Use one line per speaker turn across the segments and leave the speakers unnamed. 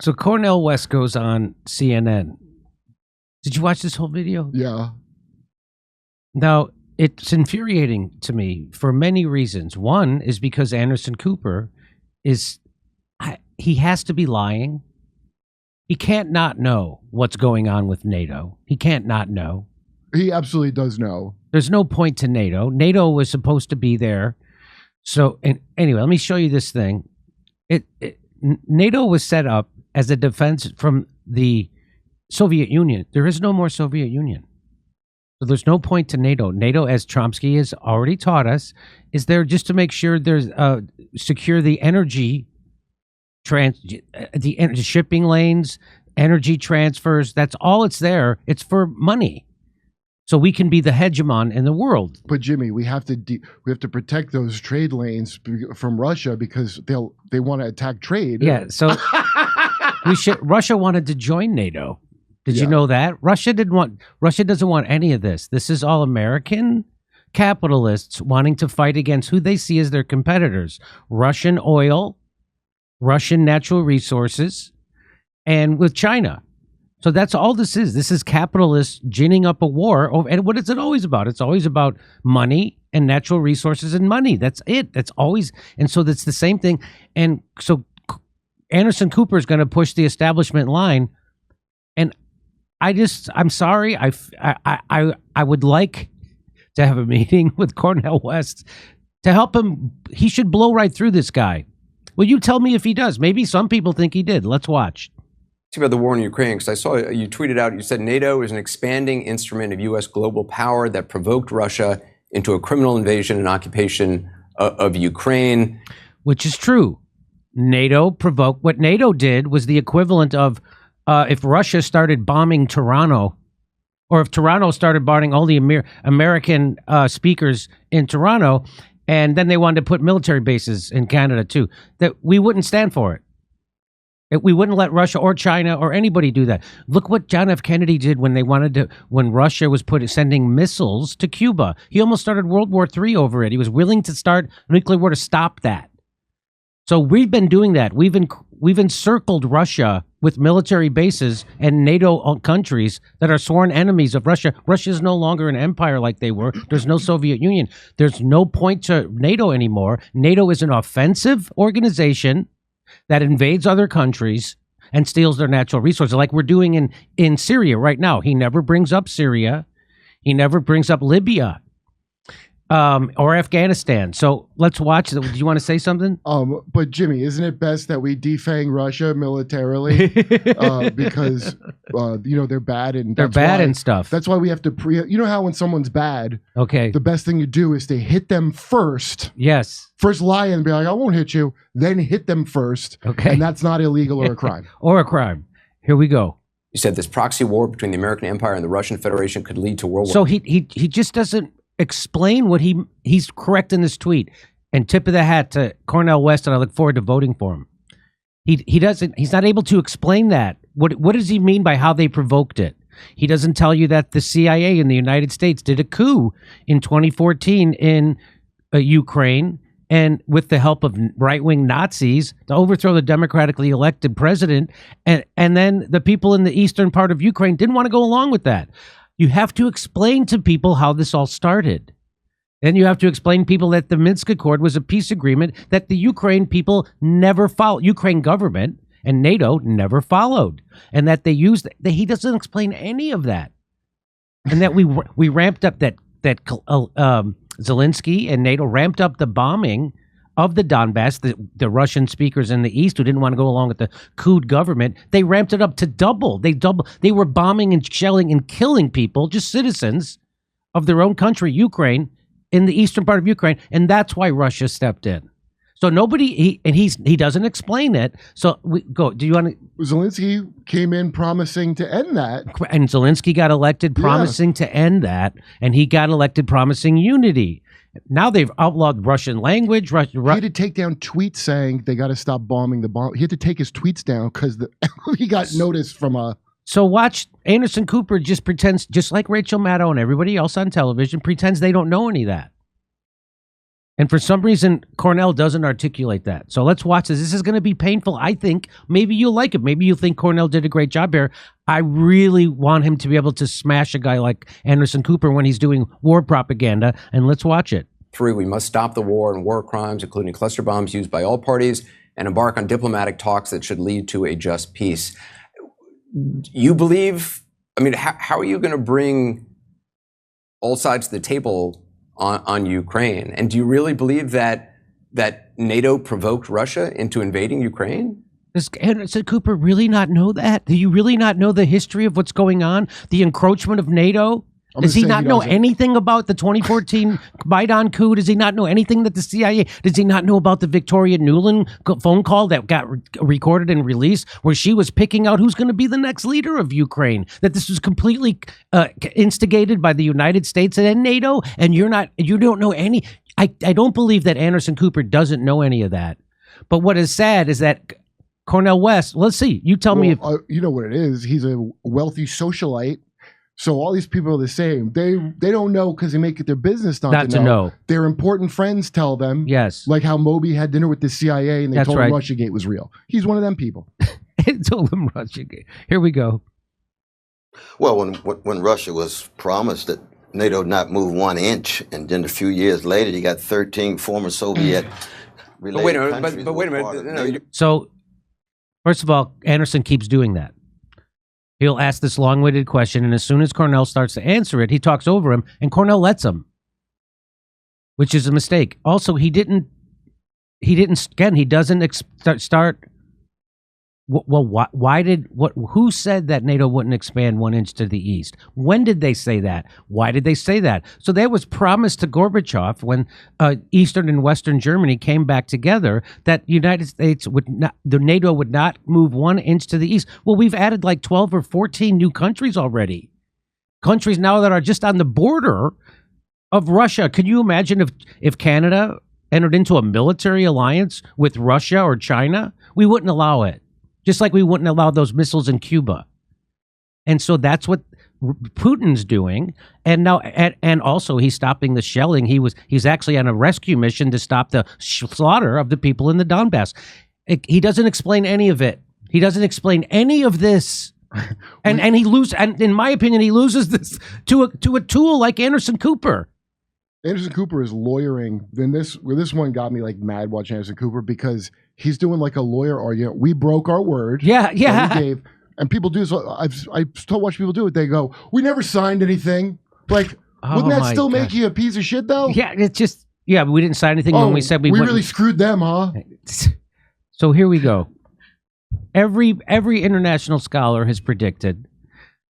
So Cornel West goes on CNN. Did you watch this whole video?
Yeah.
Now, it's infuriating to me for many reasons. One is because Anderson Cooper he has to be lying. He can't not know what's going on with NATO. He can't not know.
He absolutely does know.
There's no point to NATO. NATO was supposed to be there. So, and anyway, let me show you this thing. NATO was set up as a defense from the Soviet Union. There is no more Soviet Union. So there's no point to NATO. NATO, as Chomsky has already taught us, is there just to make sure there's secure the energy the shipping lanes, energy transfers. That's all it's there. It's for money, so we can be the hegemon in the world.
But Jimmy, we have to protect those trade lanes from Russia because they want to attack trade.
Yeah. So Russia wanted to join NATO. Did you know that? Russia doesn't want any of this. This is all American capitalists wanting to fight against who they see as their competitors: Russian oil, Russian natural resources, and with China. So that's all this is. This is capitalists ginning up a war. And what is it always about? It's always about money and natural resources and money. That's it. That's always. And so that's the same thing. And so Anderson Cooper is going to push the establishment line. And I'm sorry. I would like to have a meeting with Cornel West to help him. He should blow right through this guy. Well, you tell me if he does. Maybe some people think he did. Let's watch.
About the war in Ukraine, because I saw you tweeted out, you said NATO is an expanding instrument of U.S. global power that provoked Russia into a criminal invasion and occupation of Ukraine.
Which is true. NATO provoked. What NATO did was the equivalent of if Russia started bombing Toronto, or if Toronto started bombing all the American speakers in Toronto, and then they wanted to put military bases in Canada too, that we wouldn't stand for it. We wouldn't let Russia or China or anybody do that. Look what John F. Kennedy did when Russia was sending missiles to Cuba. He almost started World War III over it. He was willing to start a nuclear war to stop that. So we've been doing that. We've encircled Russia with military bases and NATO countries that are sworn enemies of Russia. Russia is no longer an empire like they were. There's no Soviet Union. There's no point to NATO anymore. NATO is an offensive organization that invades other countries and steals their natural resources, like we're doing in Syria right now. He never brings up Syria. He never brings up Libya or Afghanistan. So let's watch. Do you want to say something?
But Jimmy, isn't it best that we defang Russia militarily because they're bad and
stuff.
That's why we have to you know how when someone's bad,
okay,
the best thing you do is to hit them first.
Yes.
First lie and be like, I won't hit you. Then hit them first.
Okay.
And that's not illegal or a crime.
Or a crime. Here we go.
You said this proxy war between the American Empire and the Russian Federation could lead to World War.
So he just doesn't explain what he's correct in this tweet. And tip of the hat to Cornel West, and I look forward to voting for him. He's not able to explain that. What does he mean by how they provoked it? He doesn't tell you that the CIA in the United States did a coup in 2014 in Ukraine, and with the help of right-wing Nazis to overthrow the democratically elected president. And then the people in the eastern part of Ukraine didn't want to go along with that. You have to explain to people how this all started. Then you have to explain to people that the Minsk Accord was a peace agreement that the Ukraine people never followed, Ukraine government and NATO never followed, and that they used. He doesn't explain any of that, and that we ramped up that Zelensky and NATO ramped up the bombing of the Donbass, the Russian speakers in the East who didn't want to go along with the coup government. They ramped it up to double. They were bombing and shelling and killing people, just citizens of their own country, Ukraine, in the eastern part of Ukraine. And that's why Russia stepped in. So he doesn't explain it. So we go. Do you want to?
Zelensky came in promising to end that,
and Zelensky got elected promising to end that, and he got elected promising unity. Now they've outlawed Russian language. He
had to take down tweets saying they got to stop bombing the bomb. He had to take his tweets down because he got noticed from a.
So watch Anderson Cooper just pretends, just like Rachel Maddow and everybody else on television, pretends they don't know any of that. And for some reason, Cornel doesn't articulate that. So let's watch this. This is going to be painful. I think maybe you'll like it. Maybe you think Cornel did a great job here. I really want him to be able to smash a guy like Anderson Cooper when he's doing war propaganda. And let's watch it.
3, we must stop the war and war crimes, including cluster bombs used by all parties, and embark on diplomatic talks that should lead to a just peace. You believe, I mean, how are you going to bring all sides to the table on Ukraine? And do you really believe that NATO provoked Russia into invading Ukraine?
Does Anderson Cooper really not know that? Do you really not know the history of what's going on? The encroachment of NATO? Does he not know anything about the 2014 Maidan coup? Does he not know anything that the CIA? Does he not know about the Victoria Nuland phone call that got recorded and released, where she was picking out who's going to be the next leader of Ukraine? That this was completely instigated by the United States and NATO, and you don't know any. I don't believe that Anderson Cooper doesn't know any of that. But what is sad is that Cornel West. Let's see. You tell me if
you know what it is. He's a wealthy socialite. So all these people are the same. They don't know because they make it their business not to know. Their important friends tell them.
Yes.
Like how Moby had dinner with the CIA and they told him Russiagate was real. He's one of them people.
They told him Russiagate. Here we go.
Well, when Russia was promised that NATO would not move 1 inch, and then a few years later you got 13 former Soviet related countries.
But wait a minute. No,
so, first of all, Anderson keeps doing that. He'll ask this long-winded question, and as soon as Cornel starts to answer it, he talks over him, and Cornel lets him, which is a mistake. Also, he doesn't start. Well, who said that NATO wouldn't expand 1 inch to the east? When did they say that? Why did they say that? So that was promised to Gorbachev when Eastern and Western Germany came back together, that United States the NATO would not move 1 inch to the east. Well, we've added like 12 or 14 new countries already. Countries now that are just on the border of Russia. Can you imagine if Canada entered into a military alliance with Russia or China? We wouldn't allow it. Just like we wouldn't allow those missiles in Cuba. And so that's what Putin's doing. And now, and also he's stopping the shelling. He's actually on a rescue mission to stop the slaughter of the people in the Donbass. He doesn't explain any of it. He doesn't explain any of this. And in my opinion, he loses this to a tool like Anderson Cooper.
Anderson Cooper is lawyering. Then this one got me like mad watching Anderson Cooper because he's doing like a lawyer argument. We broke our word.
Yeah.
That we gave, and people do so. I've still watch people do it. They go, "We never signed anything." Like, wouldn't that still make you a piece of shit though?
Yeah, it's just but we didn't sign anything when we said we
really screwed them, huh?
So here we go. Every international scholar has predicted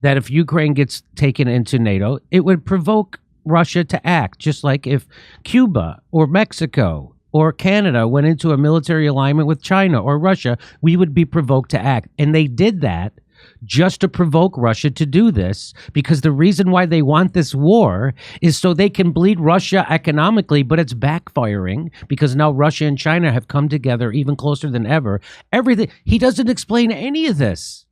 that if Ukraine gets taken into NATO, it would provoke Russia to act, just like if Cuba or Mexico or Canada went into a military alignment with China or Russia, we would be provoked to act. And they did that just to provoke Russia to do this, because the reason why they want this war is so they can bleed Russia economically, but it's backfiring because now Russia and China have come together even closer than ever. Everything. He doesn't explain any of this.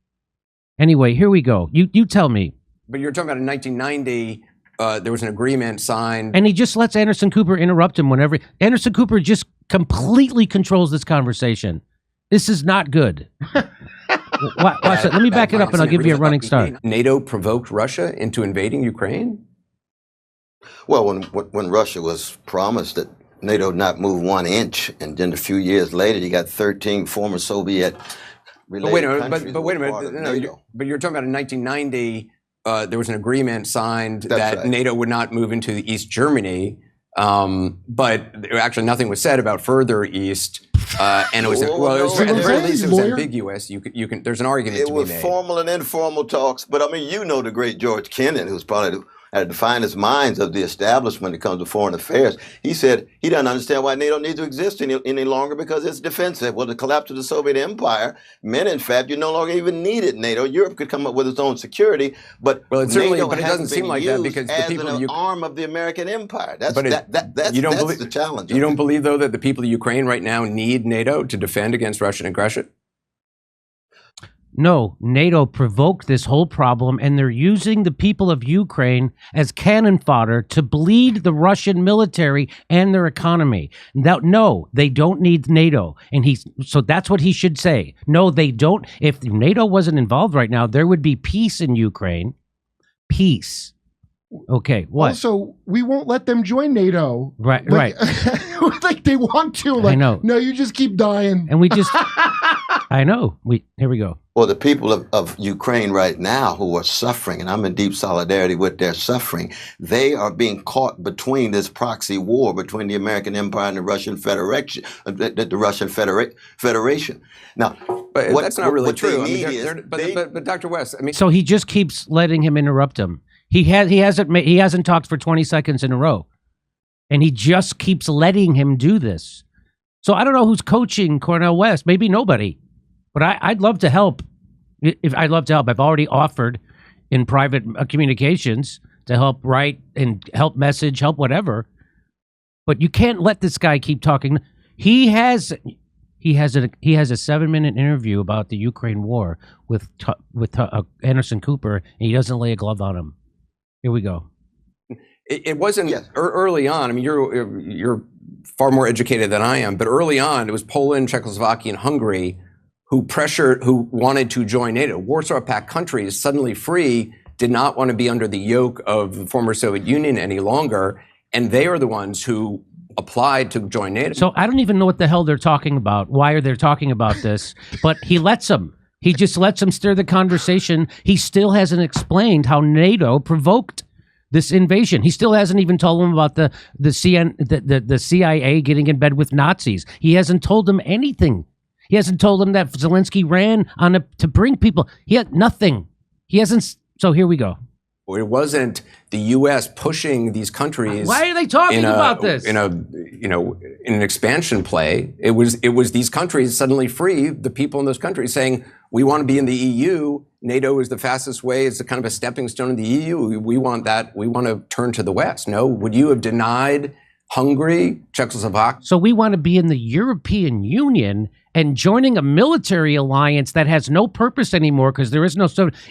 Anyway, here we go. You tell me.
But you're talking about in 1990, there was an agreement signed.
And he just lets Anderson Cooper interrupt him whenever. Anderson Cooper just completely controls this conversation. This is not good. Watch it. Let me back it up and I'll give you a running start.
NATO provoked Russia into invading Ukraine?
Well, when Russia was promised that NATO would not move 1 inch, and then a few years later you got 13 former Soviet related countries.
But wait a minute. But you're talking about in 1990, there was an agreement signed that NATO would not move into East Germany, but actually nothing was said about further east. And it was at the very least it was ambiguous. You can. There's an argument to be made.
It was formal and informal talks, but I mean, you know, the great George Kennan, who's probably at the finest minds of the establishment when it comes to foreign affairs, he said he doesn't understand why NATO needs to exist any longer because it's defensive. Well, the collapse of the Soviet Empire meant, in fact, you no longer even needed NATO. Europe could come up with its own security, but
it doesn't seem like that because the people
as an arm of the American empire. That's the challenge.
You don't believe, though, that the people of Ukraine right now need NATO to defend against Russian aggression?
No, NATO provoked this whole problem, and they're using the people of Ukraine as cannon fodder to bleed the Russian military and their economy. Now, no, they don't need NATO. And so that's what he should say. No, they don't. If NATO wasn't involved right now, there would be peace in Ukraine. Peace. Okay, what?
Also, we won't let them join NATO.
Right,
like,
right.
Like they want to. Like,
I know.
No, you just keep dying.
And we just, I know. Here we go.
Well, the people of Ukraine right now who are suffering, and I'm in deep solidarity with their suffering, they are being caught between this proxy war between the American Empire and the Russian Federation. Federation. Now,
but that's not really true.
But
Dr. West, I mean,
so he just keeps letting him interrupt him. He hasn't talked for 20 seconds in a row, and he just keeps letting him do this. So I don't know who's coaching Cornel West. Maybe nobody. But I'd love to help. I'd love to help. I've already offered in private communications to help write and help message, help whatever. But you can't let this guy keep talking. He has a 7-minute interview about the Ukraine war with Anderson Cooper, and he doesn't lay a glove on him. Here we go.
It wasn't early on. I mean, you're far more educated than I am, but early on, it was Poland, Czechoslovakia, and Hungary who wanted to join NATO. Warsaw Pact countries, suddenly free, did not want to be under the yoke of the former Soviet Union any longer, and they are the ones who applied to join NATO.
So I don't even know what the hell they're talking about. Why are they talking about this? But he lets them. He just lets them steer the conversation. He still hasn't explained how NATO provoked this invasion. He still hasn't even told them about the CIA getting in bed with Nazis. He hasn't told them anything. He hasn't told them that Zelensky ran to bring people. He had nothing. He hasn't. So here we go.
It wasn't the U.S. pushing these countries.
Why are they talking about this?
In an expansion play. It was these countries suddenly free, the people in those countries saying, we want to be in the EU. NATO is the fastest way. It's a kind of a stepping stone in the EU. We want that. We want to turn to the West. No, would you have denied Hungary, Czechoslovakia?
So we want to be in the European Union, and joining a military alliance that has no purpose anymore because there is no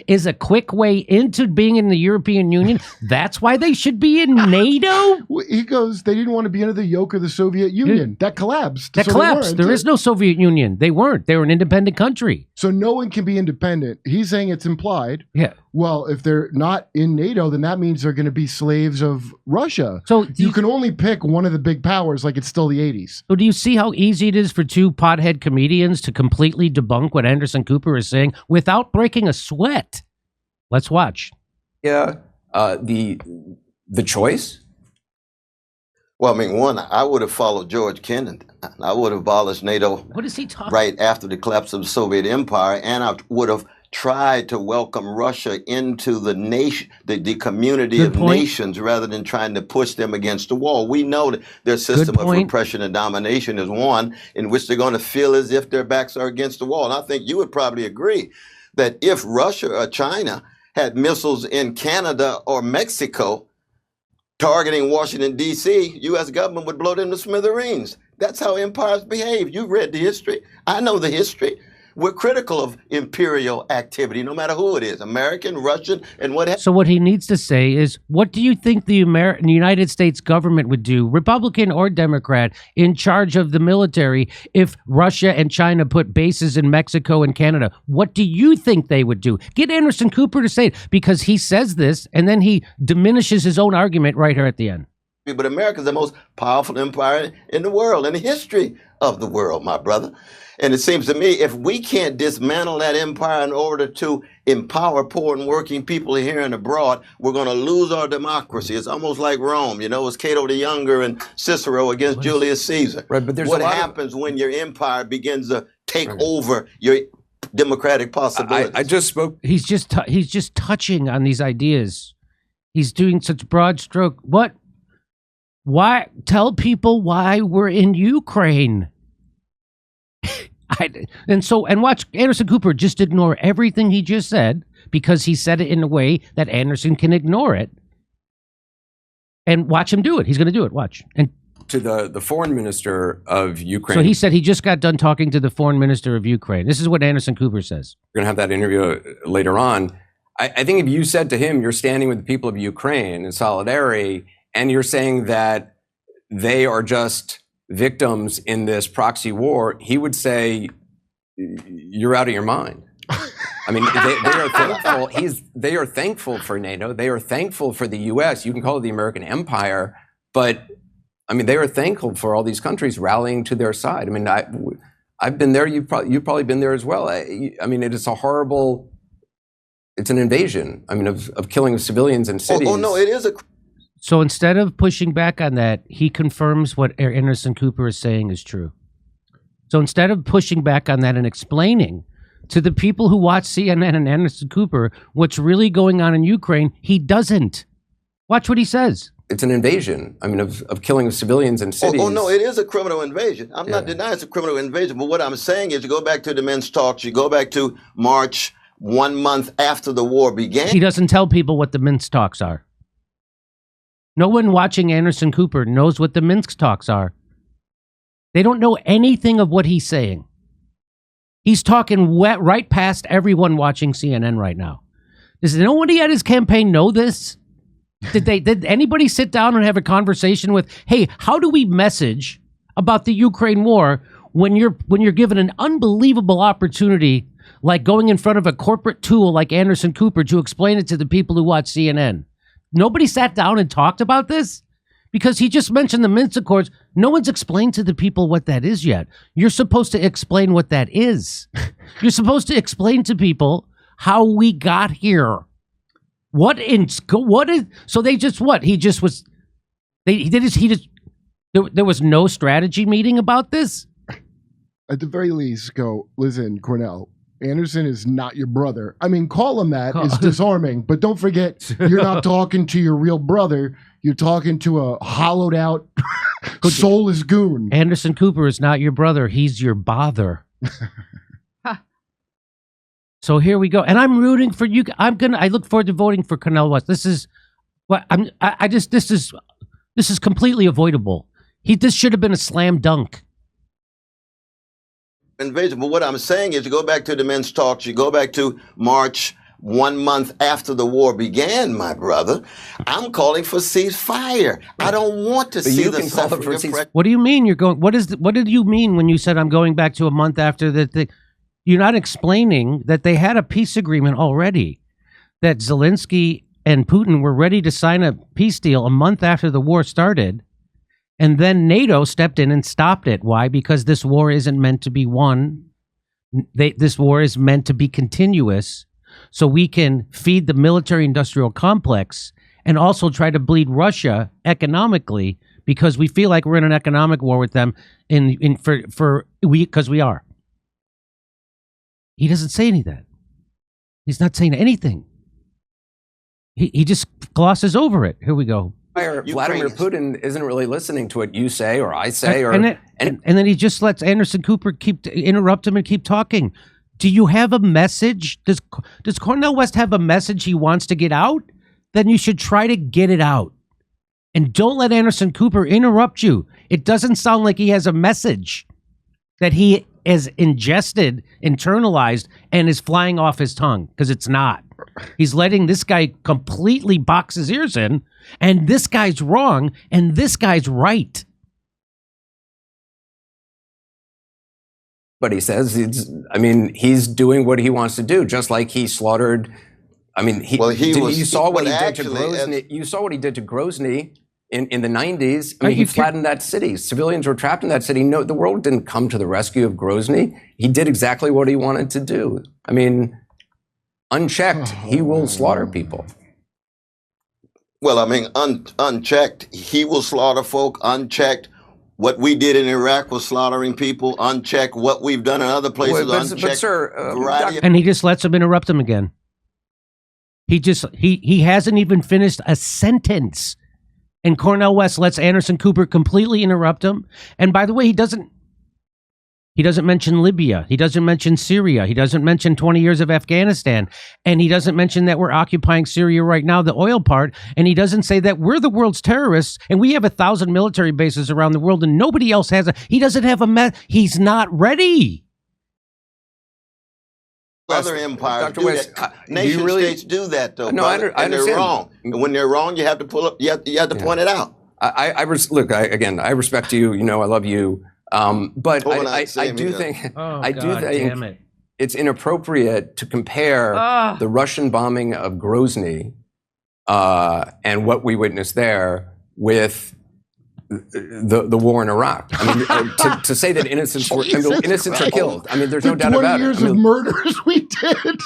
is a quick way into being in the European Union. That's why they should be in NATO?
He goes, they didn't want to be under the yoke of the Soviet Union. That collapsed.
That collapsed. There is no Soviet Union. They weren't. They were an independent country.
So no one can be independent. He's saying it's implied.
Yeah.
Well, if they're not in NATO, then that means they're going to be slaves of Russia. So you can only pick one of the big powers like it's still the 80s.
So do you see how easy it is for two pothead comedians to completely debunk what Anderson Cooper is saying without breaking a sweat? Let's watch.
Yeah. The choice?
Well, I mean, one, I would have followed George Kennan. I would have abolished NATO.
What is he talking
right after the collapse of the Soviet Empire, and I would have tried to welcome Russia into the nation, the community of nations, rather than trying to push them against the wall. We know that their system of repression and domination is one in which they're going to feel as if their backs are against the wall. And I think you would probably agree that if Russia or China had missiles in Canada or Mexico targeting Washington, D.C., U.S. government would blow them to smithereens. That's how empires behave. You've read the history. I know the history. We're critical of imperial activity, no matter who it is, American, Russian, and what.
So what he needs to say is, what do you think the United States government would do, Republican or Democrat, in charge of the military if Russia and China put bases in Mexico and Canada? What do you think they would do? Get Anderson Cooper to say it, because he says this, and then he diminishes his own argument right here at the end.
But America is the most powerful empire in the world, in the history of the world, my brother. And it seems to me, if we can't dismantle that empire in order to empower poor and working people here and abroad, we're going to lose our democracy. It's almost like Rome, you know, it's Cato the Younger and Cicero against Julius Caesar.
Right, but there's
what happens when your empire begins to take over your democratic possibilities?
I just spoke.
He's just touching on these ideas. He's doing such broad stroke. What? Why? Tell people why we're in Ukraine. And watch Anderson Cooper just ignore everything he just said, because he said it in a way that Anderson can ignore it. And watch him do it. He's going to do it. Watch. And
to the foreign minister of Ukraine.
So he said he just got done talking to the foreign minister of Ukraine. This is what Anderson Cooper says.
We're going to have that interview later on. I think if you said to him, you're standing with the people of Ukraine in solidarity, and you're saying that they are just victims in this proxy war, he would say, you're out of your mind. I mean, they are thankful. They are thankful for NATO. They are thankful for the U.S. You can call it the American empire, but I mean, they are thankful for all these countries rallying to their side. I mean, I've been there. You've probably been there as well. I mean, it is a horrible. It's an invasion. I mean, of killing of civilians in cities.
Oh no, it is a.
So instead of pushing back on that, he confirms what Anderson Cooper is saying is true. So instead of pushing back on that and explaining to the people who watch CNN and Anderson Cooper what's really going on in Ukraine, he doesn't. Watch what he says.
It's an invasion. I mean, of killing of civilians in cities.
Oh no, it is a criminal invasion. I'm not denying it's a criminal invasion, but what I'm saying is, you go back to the men's talks. You go back to March, 1 month after the war began.
He doesn't tell people what the Minsk talks are. No one watching Anderson Cooper knows what the Minsk talks are. They don't know anything of what he's saying. He's talking right past everyone watching CNN right now. Does nobody at his campaign know this? Did anybody sit down and have a conversation with, hey, how do we message about the Ukraine war when you're given an unbelievable opportunity, like going in front of a corporate tool like Anderson Cooper to explain it to the people who watch CNN? Nobody sat down and talked about this? Because he just mentioned the Minsk Accords. No one's explained to the people what that is yet. You're supposed to explain what that is. You're supposed to explain to people how we got here. So they just what? He just was, there was no strategy meeting about this?
At the very least, go, listen, Cornel, Anderson is not your brother. I mean, call him that is disarming, but don't forget, you're not talking to your real brother. You're talking to a hollowed out, soulless goon.
Anderson Cooper is not your brother. He's your bother. So here we go. And I'm rooting for you. I look forward to voting for Cornel West. This is what this is completely avoidable. This should have been a slam dunk.
Invasion. But what I'm saying is, you go back to the men's talks. You go back to March, 1 month after the war began, my brother. I'm calling for ceasefire. I don't want to see the suffering.
What do you mean you're going? What did you mean when you said I'm going back to a month after the thing? You're not explaining that they had a peace agreement already, that Zelensky and Putin were ready to sign a peace deal a month after the war started, and then NATO stepped in and stopped it. Why? Because this war isn't meant to be won. This war is meant to be continuous, so we can feed the military-industrial complex and also try to bleed Russia economically, because we feel like we're in an economic war with them because we are. He doesn't say any of that. He's not saying anything. He just glosses over it. Here we go.
Vladimir Putin isn't really listening to what you say or I say,
and then he just lets Anderson Cooper interrupt him and keep talking. Do you have a message? Does Cornel West have a message he wants to get out? Then you should try to get it out. And don't let Anderson Cooper interrupt you. It doesn't sound like he has a message that he is ingested, internalized, and is flying off his tongue, because it's not. He's letting this guy completely box his ears in, and this guy's wrong, and this guy's right.
But he says, he's doing what he wants to do, just like he slaughtered. You saw what he did to Grozny. You saw what he did to Grozny in the 90s. I mean, he flattened that city. Civilians were trapped in that city. No, the world didn't come to the rescue of Grozny. He did exactly what he wanted to do. I mean, unchecked, he will slaughter people.
Well, I mean, unchecked, he will slaughter folk. Unchecked, what we did in Iraq was slaughtering people. Unchecked, what we've done in other places.
But sir,
and he just lets him interrupt him again. He hasn't even finished a sentence. And Cornel West lets Anderson Cooper completely interrupt him. And by the way, he doesn't. He doesn't mention Libya. He doesn't mention Syria. He doesn't mention 20 years of Afghanistan. And he doesn't mention that we're occupying Syria right now, the oil part. And he doesn't say that we're the world's terrorists and we have 1,000 military bases around the world and nobody else has he doesn't have he's not ready.
Other empires
Dr.
do
West,
that. Nation states do that, though.
No, I understand.
They're wrong. And when they're wrong, you have to pull up. You have to point it out.
I respect you. You know, I love you. But I do think
Damn it.
it's inappropriate to compare the Russian bombing of Grozny and what we witnessed there with the war in Iraq. I mean, to say that innocents are killed. I mean, there's no doubt about it.
20 years of murders we did.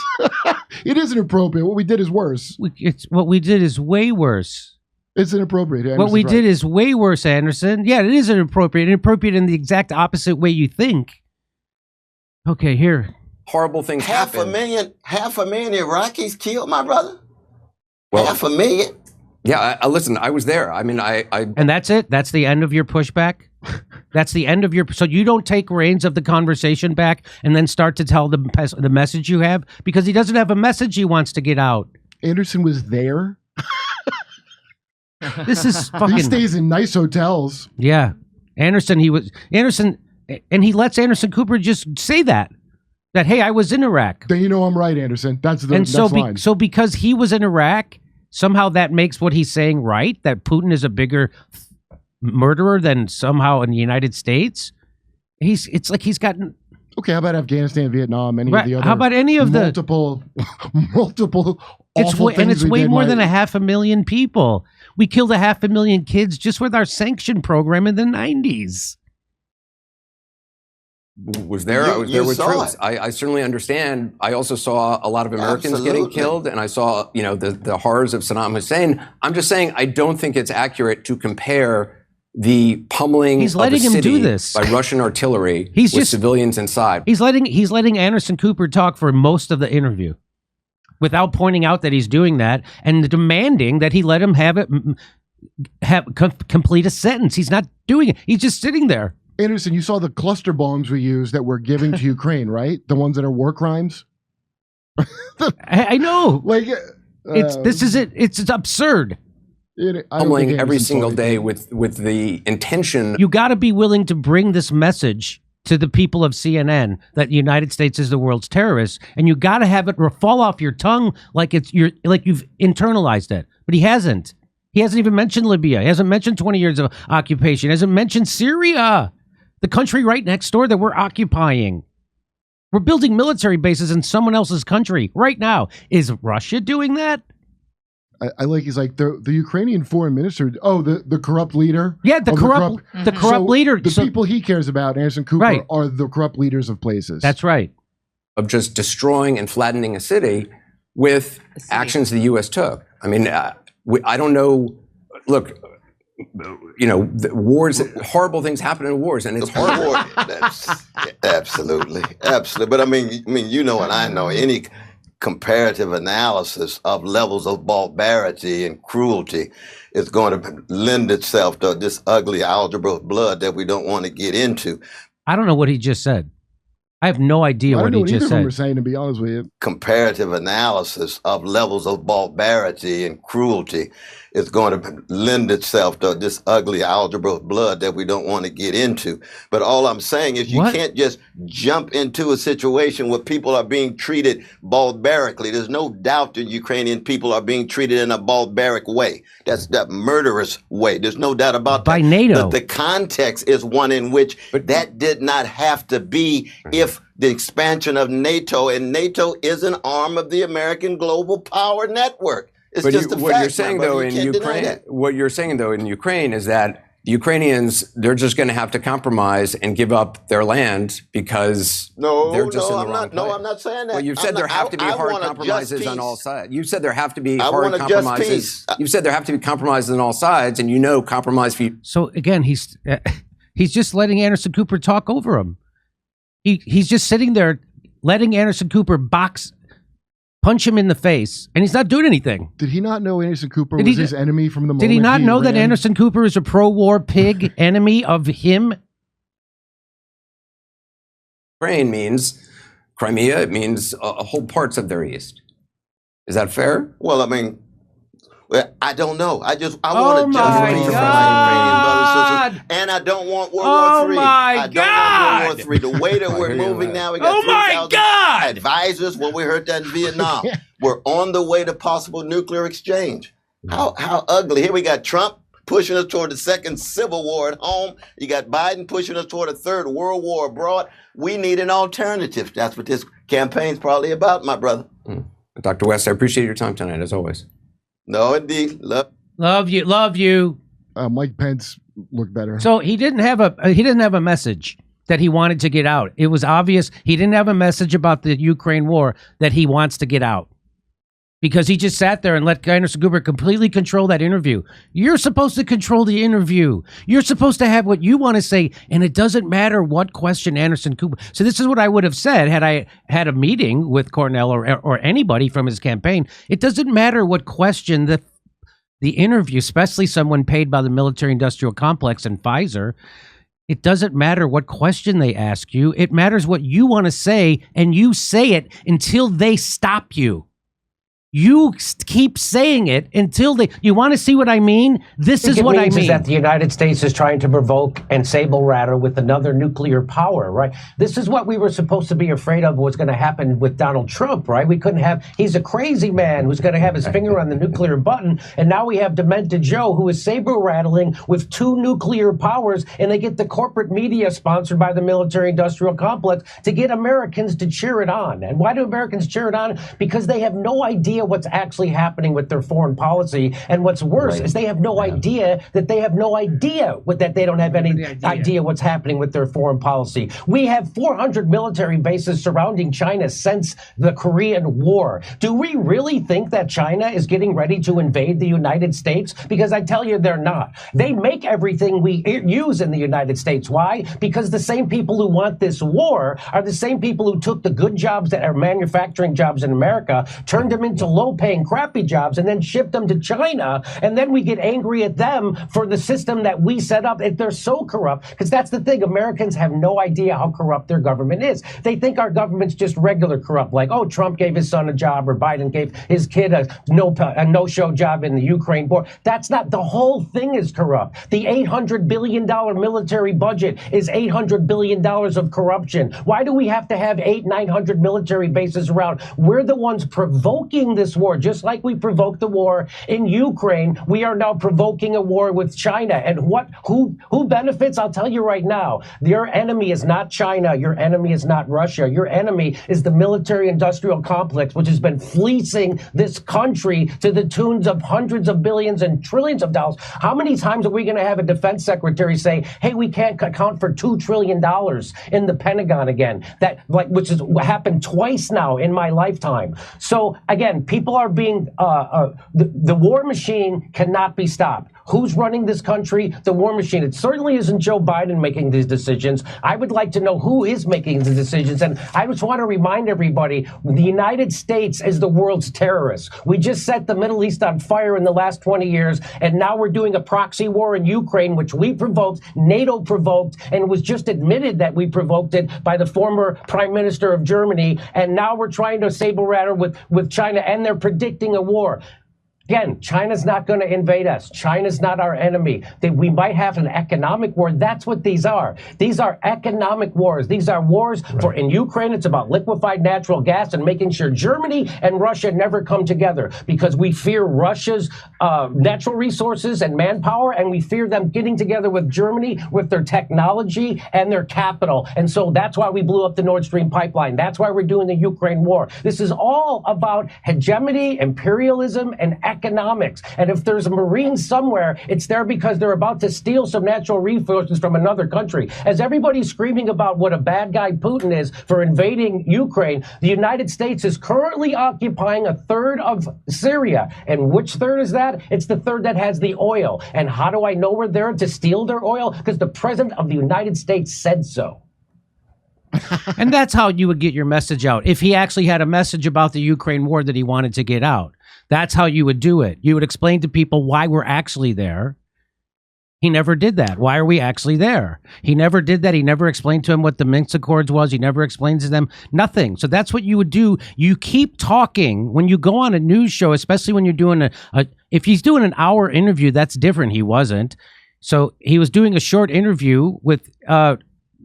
It isn't appropriate. What we did is worse.
What we did is way worse.
It's inappropriate. Anderson's
what we
right.
did is way worse, Anderson. Yeah, it is inappropriate. Inappropriate in the exact opposite way you think. Okay, here.
Horrible things happen.
Half a million Iraqis killed, my brother.
Well,
500,000.
Yeah, listen, I was there. I mean,
And that's it? That's the end of your pushback? That's the end of your... So you don't take reins of the conversation back and then start to tell the message you have? Because he doesn't have a message he wants to get out.
Anderson was there.
This is fucking...
He stays in nice hotels.
Yeah. Anderson, and he lets Anderson Cooper just say that, hey, I was in Iraq.
Then you know I'm right, Anderson. That's fine.
So because he was in Iraq, somehow that makes what he's saying right, that Putin is a bigger murderer than somehow in the United States. It's like he's gotten...
Okay, how about Afghanistan, Vietnam, any of the other...
How about any of
multiple awful things
and it's
we
way
did,
more than 500,000 people. We killed 500,000 kids just with our sanction program in the 90s.
Was there? I was there with troops. I certainly understand. I also saw a lot of Americans getting killed, and I saw, the horrors of Saddam Hussein. I'm just saying, I don't think it's accurate to compare the pummeling
of a city
by Russian artillery with civilians inside.
He's letting Anderson Cooper talk for most of the interview without pointing out that he's doing that and demanding that he let him complete a sentence. He's not doing it. He's just sitting there.
Anderson, you saw the cluster bombs we used that we're giving to Ukraine, right? The ones that are war crimes.
I know.
Like
it's absurd.
Pummeling every single day with the intention.
You got to be willing to bring this message to the people of CNN that the United States is the world's terrorist, and you got to have it fall off your tongue like you've internalized it. But he hasn't. He hasn't even mentioned Libya. He hasn't mentioned 20 years of occupation. He hasn't mentioned Syria, the country right next door that we're occupying. We're building military bases in someone else's country right now. Is Russia doing that?
He's like the Ukrainian foreign minister. Oh, the corrupt leader.
Yeah, the corrupt leader.
The people he cares about, Anderson Cooper, are the corrupt leaders of places.
That's right.
Of just destroying and flattening a city with actions the U.S. took. I mean, I don't know. Look, the wars, horrible things happen in wars, and it's horrible.
Absolutely. But I mean, and I know any comparative analysis of levels of barbarity and cruelty is going to lend itself to this ugly algebra of blood that we don't want to get into.
I don't know what he just said. I have no idea what he just said.
We're saying, to be honest with you.
Comparative analysis of levels of barbarity and cruelty is going to lend itself to this ugly algebra of blood that we don't want to get into. But all I'm saying is you can't just jump into a situation where people are being treated barbarically. There's no doubt that Ukrainian people are being treated in a barbaric way. That's that murderous way. There's no doubt about that.
By NATO.
But the context is one in which that did not have to be if the expansion of NATO, and NATO is an arm of the American global power network. It's just a fact.
What you're saying though in Ukraine is that the Ukrainians, they're just going to have to compromise and give up their land because they're just in the wrong place.
No, I'm not saying that.
Well, you've said there have to be hard compromises on all sides. You said there have to be hard compromises. You said there have to be compromises on all sides, and compromise.
So again, he's just letting Anderson Cooper talk over him. He's just sitting there letting Anderson Cooper punch him in the face, and he's not doing anything.
Did he not know Anderson Cooper was his enemy from the moment?
Did he not know that Anderson Cooper is a pro-war pig enemy of him?
Ukraine means Crimea. It means whole parts of their east. Is that fair?
Well, I mean, I don't know. I want to just
my
peace for
God.
my Ukrainian brothers and sisters, and I don't want World War III. I don't want World War III. The way that we're moving now, we got 3,000 advisors. When we heard that in Vietnam, we're on the way to possible nuclear exchange. How ugly! Here we got Trump pushing us toward the second civil war at home. You got Biden pushing us toward a third world war abroad. We need an alternative. That's what this campaign's probably about, my brother.
Dr. West, I appreciate your time tonight, as always.
No, indeed.
Love you.
Mike Pence looked better.
So he didn't have a message that he wanted to get out. It was obvious he didn't have a message about the Ukraine war that he wants to get out. Because he just sat there and let Anderson Cooper completely control that interview. You're supposed to control the interview. You're supposed to have what you want to say, and it doesn't matter what question Anderson Cooper. So this is what I would have said had I had a meeting with Cornel or anybody from his campaign. It doesn't matter what question the interview, especially someone paid by the military-industrial complex and Pfizer. It doesn't matter what question they ask you. It matters what you want to say, and you say it until they stop you. You keep saying it until you want to see what I mean? This is what I mean.
Is that the United States is trying to provoke and saber rattle with another nuclear power, right? This is what we were supposed to be afraid of what's going to happen with Donald Trump, right? We couldn't have, he's a crazy man who's going to have his finger on the nuclear button. And now we have Demented Joe who is saber rattling with two nuclear powers, and they get the corporate media sponsored by the military industrial complex to get Americans to cheer it on. And why do Americans cheer it on? Because they have no idea what's actually happening with their foreign policy. And what's worse is they have no idea that they have no idea that they don't have any idea what's happening with their foreign policy. We have 400 military bases surrounding China since the Korean War. Do we really think that China is getting ready to invade the United States? Because I tell you, they're not. They make everything we use in the United States. Why? Because the same people who want this war are the same people who took the good jobs that are manufacturing jobs in America, turned them into low-paying, crappy jobs, and then shipped them to China. And then we get angry at them for the system that we set up. If they're so corrupt, because that's the thing, Americans have no idea how corrupt their government is. They think our government's just regular corrupt, like, oh, Trump gave his son a job, or Biden gave his kid a no-show job in the Ukraine war. That's not, the whole thing is corrupt. The $800 billion military budget is $800 billion of corruption. Why do we have to have 900 military bases around? We're the ones provoking this war, just like we provoked the war in Ukraine. We are now provoking a war with China. And who benefits? I'll tell you right now, your enemy is not China. Your enemy is not Russia. Your enemy is the military industrial complex, which has been fleecing this country to the tunes of hundreds of billions and trillions of dollars. How many times are we going to have a defense secretary say, hey, we can't account for $2 trillion in the Pentagon again? Which has happened twice now in my lifetime. So again, people are being, the war machine cannot be stopped. Who's running this country? The war machine. It certainly isn't Joe Biden making these decisions. I would like to know who is making the decisions. And I just want to remind everybody, the United States is the world's terrorist. We just set the Middle East on fire in the last 20 years. And now we're doing a proxy war in Ukraine, which we provoked, NATO provoked, and it was just admitted that we provoked it by the former Prime Minister of Germany. And now we're trying to saber rattle with China, and they're predicting a war. Again, China's not going to invade us. China's not our enemy. We might have an economic war. That's what these are. These are economic wars. These are wars in Ukraine. It's about liquefied natural gas and making sure Germany and Russia never come together, because we fear Russia's natural resources and manpower, and we fear them getting together with Germany with their technology and their capital. And so that's why we blew up the Nord Stream pipeline. That's why we're doing the Ukraine war. This is all about hegemony, imperialism, and economics. And if there's a Marine somewhere, it's there because they're about to steal some natural resources from another country. As everybody's screaming about what a bad guy Putin is for invading Ukraine, the United States is currently occupying a third of Syria. And which third is that? It's the third that has the oil. And how do I know we're there to steal their oil? Because the President of the United States said so.
And that's how you would get your message out. If he actually had a message about the Ukraine war that he wanted to get out, that's how you would do it. You would explain to people why we're actually there. He never did that. Why are we actually there? He never did that. He never explained to him what the Minsk Accords was. He never explains to them nothing. So that's what you would do. You keep talking when you go on a news show, especially when you're doing if he's doing an hour interview, that's different. He wasn't. So he was doing a short interview with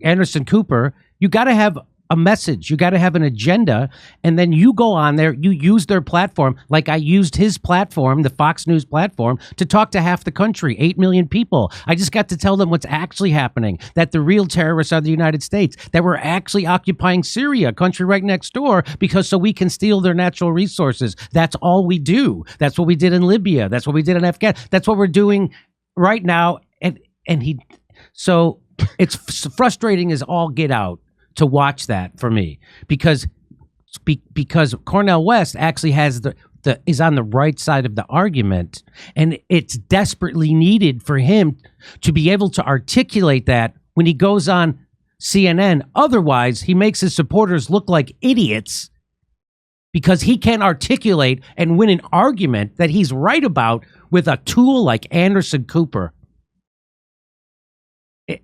Anderson Cooper. You got to have a message. You got to have an agenda. And then you go on there, you use their platform, like I used his platform, the Fox News platform, to talk to half the country, 8 million people. I just got to tell them what's actually happening, that the real terrorists are the United States, that we're actually occupying Syria, a country right next door, so we can steal their natural resources. That's all we do. That's what we did in Libya. That's what we did in Afghanistan. That's what we're doing right now. So it's frustrating as all get out to watch that for me, because Cornel West actually has is on the right side of the argument, and it's desperately needed for him to be able to articulate that when he goes on CNN. Otherwise, he makes his supporters look like idiots because he can't articulate and win an argument that he's right about with a tool like Anderson Cooper.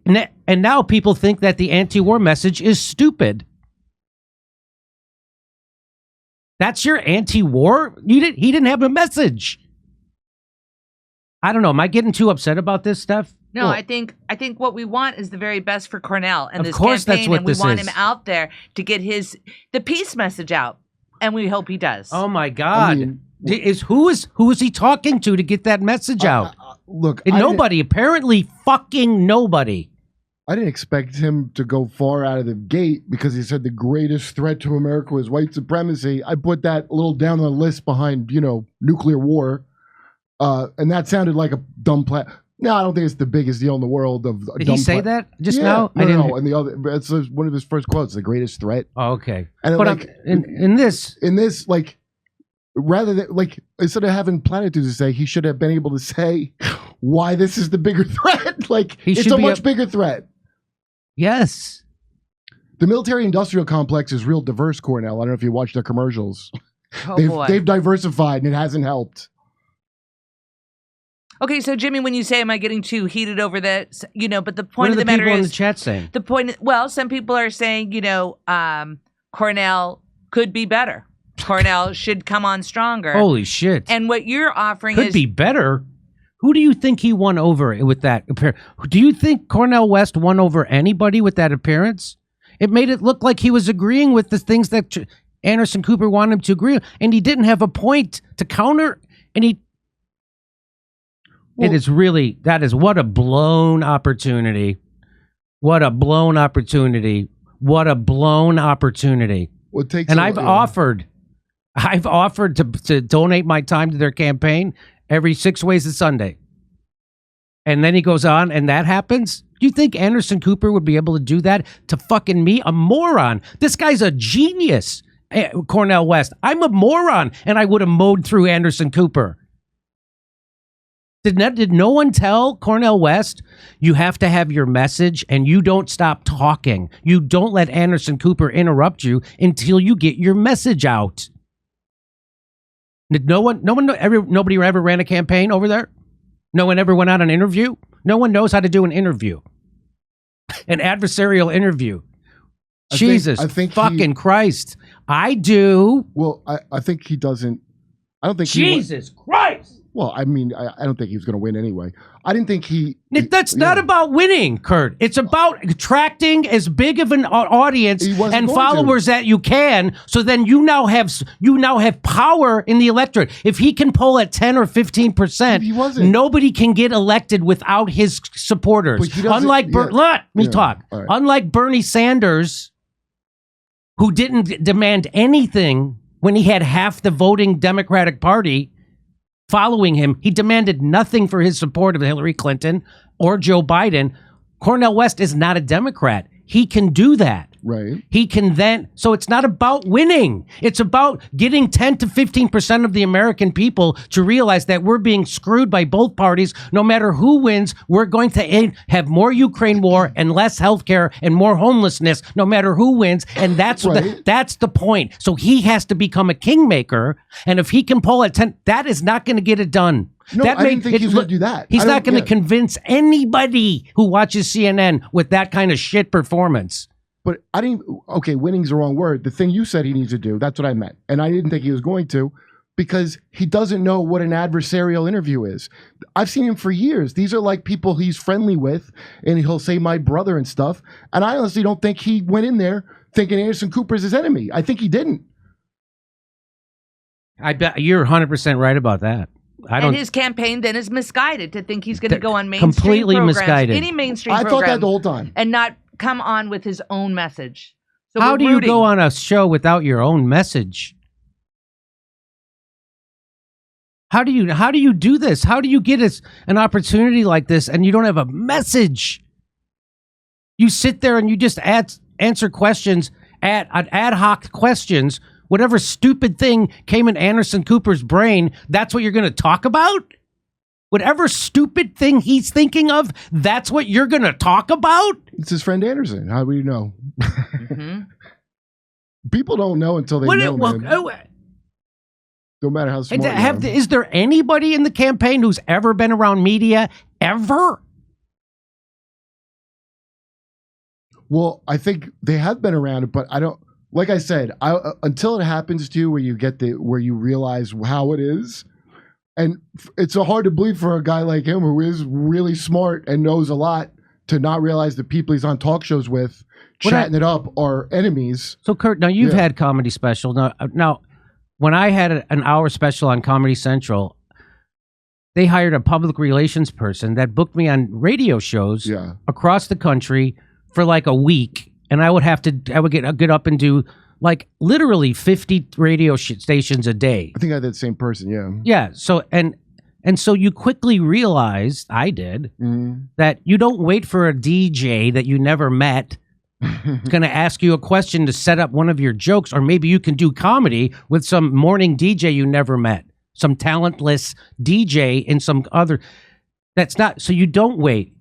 And now people think that the anti-war message is stupid. That's your anti-war? He didn't have a message. I don't know. Am I getting too upset about this stuff?
No, well, I think what we want is the very best for Cornel and
of
this
course
campaign,
that's what
and we
this
want
is.
him out there to get the peace message out, and we hope he does.
Oh my God!
I mean,
who is he talking to get that message out?
Look,
nobody. Apparently, fucking nobody.
I didn't expect him to go far out of the gate because he said the greatest threat to America was white supremacy. I put that a little down on the list behind, nuclear war. And that sounded like a dumb plan. No, I don't think it's the biggest deal in the world.
Did he say that just now?
No. And the other, it's one of his first quotes, the greatest threat.
Oh, okay.
And
but in this,
rather than instead of having platitudes to say, he should have been able to say why this is the bigger threat. It's a much bigger threat.
Yes.
The military-industrial complex is real diverse, Cornel. I don't know if you watched their commercials. They've diversified, and it hasn't helped.
Okay, so Jimmy, when you say, "Am I getting too heated over this?" But the point
what
of
are
the matter
people
is,
in the chat saying?
the point. Well, some people are saying, Cornel could be better. Cornel should come on stronger.
Holy shit!
And what you're offering
could be better. Who do you think he won over with that appearance? Do you think Cornel West won over anybody with that appearance? It made it look like he was agreeing with the things that Anderson Cooper wanted him to agree on, and he didn't have a point to counter. And it is really, what a blown opportunity. What a blown opportunity. What a blown opportunity. And I've offered to donate my time to their campaign every 6 ways a Sunday. And then he goes on and that happens? Do you think Anderson Cooper would be able to do that to fucking me? A moron. This guy's a genius, Cornel West. I'm a moron, and I would have mowed through Anderson Cooper. Did no one tell Cornel West, you have to have your message and you don't stop talking. You don't let Anderson Cooper interrupt you until you get your message out. Did nobody ever ran a campaign over there? No one ever went out an interview? No one knows how to do an interview. An adversarial interview. Jesus fucking Christ. I do.
Well, I think he doesn't. I don't think
Jesus Christ.
Well, I mean, I don't think he was going to win anyway. I didn't think
That's not about winning, Kurt. It's about attracting as big of an audience and followers that you can. So then you now have power in the electorate. If he can poll at 10 or 15%, nobody can get elected without his supporters. Unlike let me talk. Right. Unlike Bernie Sanders, who didn't demand anything when he had half the voting Democratic Party following him, he demanded nothing for his support of Hillary Clinton or Joe Biden. Cornel West is not a Democrat. He can do that.
Right.
he can then, so it's not about winning. It's about getting 10 to 15% of the American people to realize that we're being screwed by both parties. No matter who wins, we're going to have more Ukraine war and less healthcare and more homelessness, no matter who wins. And that's that's the point. So he has to become a kingmaker. And if he can pull at 10, that is not going to get it done.
No, I didn't think he was going to do that.
He's not going to convince anybody who watches CNN with that kind of shit performance.
But I didn't. Okay, winning's the wrong word. The thing you said he needs to do, that's what I meant. And I didn't think he was going to, because he doesn't know what an adversarial interview is. I've seen him for years. These are like people he's friendly with, and he'll say my brother and stuff. And I honestly don't think he went in there thinking Anderson Cooper's his enemy. I think he didn't.
I bet you're 100% right about that.
And his campaign then is misguided to think he's going to go on mainstream
completely
programs,
misguided.
any mainstream
I
program,
thought that the whole time,
and not come on with his own message. So
how do you go on a show without your own message? How do you do this? How do you get an opportunity like this and you don't have a message? You sit there and you just answer questions ad hoc questions. Whatever stupid thing came in Anderson Cooper's brain, that's what you're going to talk about? Whatever stupid thing he's thinking of, that's what you're going to talk about?
It's his friend Anderson. How do you know? Mm-hmm. People don't know until they know, man. No matter how smart you are.
Is there anybody in the campaign who's ever been around media, ever?
Well, I think they have been around it, but I don't. Like I said, until it happens to you, where you realize how it is, and it's so hard to believe for a guy like him who is really smart and knows a lot to not realize the people he's on talk shows with, chatting it up, are enemies.
So, Kurt, now you've had comedy specials. Now, when I had an hour special on Comedy Central, they hired a public relations person that booked me on radio shows across the country for like a week. And I would get up and do like literally 50 radio stations a day.
I think I had that same person, yeah.
Yeah. So and so you quickly realized, I did, that you don't wait for a DJ that you never met. It's going to ask you a question to set up one of your jokes, or maybe you can do comedy with some morning DJ you never met, some talentless DJ in some other. That's not. So you don't wait.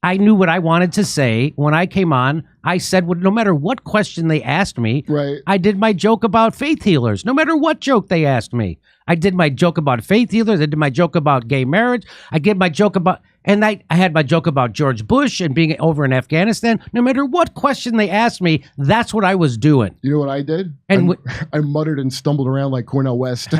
I knew what I wanted to say when I came on. I said, no matter what question they asked me, I did my joke about faith healers. No matter what joke they asked me, I did my joke about faith healers. I did my joke about gay marriage. I did my joke about, and I had my joke about George Bush and being over in Afghanistan. No matter what question they asked me, that's what I was doing.
You know what I did? And I muttered and stumbled around like Cornel West.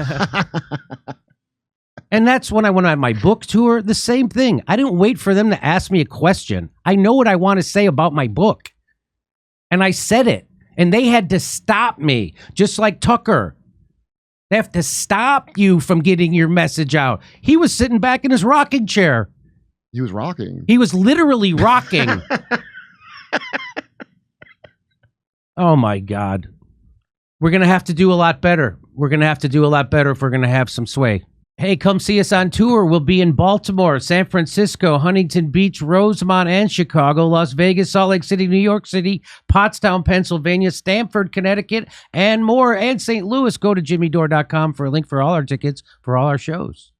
And that's when I went on my book tour. The same thing. I didn't wait for them to ask me a question. I know what I want to say about my book. And I said it. And they had to stop me, just like Tucker. They have to stop you from getting your message out. He was sitting back in his rocking chair.
He was rocking.
He was literally rocking. Oh, my God. We're going to have to do a lot better. We're going to have to do a lot better if we're going to have some sway. Hey, come see us on tour. We'll be in Baltimore, San Francisco, Huntington Beach, Rosemont, and Chicago, Las Vegas, Salt Lake City, New York City, Pottstown, Pennsylvania, Stamford, Connecticut, and more, and St. Louis. Go to jimmydore.com for a link for all our tickets for all our shows.